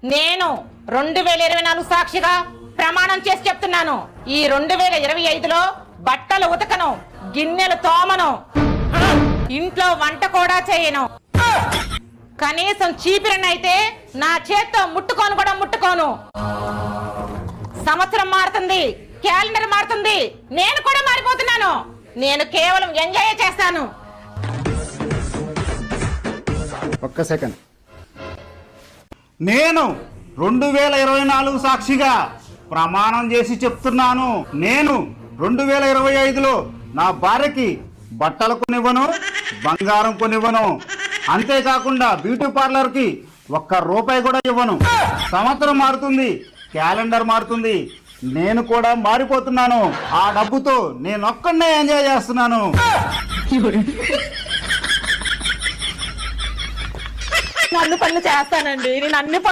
నేను 2024 సాక్షిగా ప్రమాణం చేసి చెప్తున్నాను. ఈ 2025లో బట్టలు ఉతకను, గిన్నెలు తోమను, ఇంట్లో వంట కూడా చేయను. కనీసం చీపిరనైతే నా చేత్తో ముట్టుకోను. సంవత్సరం మారుతుంది, క్యాలెండర్ మారుతుంది, నేను కూడా మారిపోతున్నాను. నేను కేవలం ఎంజాయ్ చేస్తాను. ఒక్క సెకండ్. నేను 2024 సాక్షిగా ప్రమాణం చేసి చెప్తున్నాను. నేను 2025లో నా భార్యకి బట్టలు కొనివ్వను, బంగారం కొనివ్వను. అంతేకాకుండా బ్యూటీ పార్లర్కి ₹1 కూడా ఇవ్వను. సంవత్సరం మారుతుంది, క్యాలెండర్ మారుతుంది, నేను కూడా మారిపోతున్నాను. ఆ డబ్బుతో నేను ఒక్కడే ఎంజాయ్ చేస్తున్నాను. నన్ను పనులు చేస్తానండి, నేను అన్ని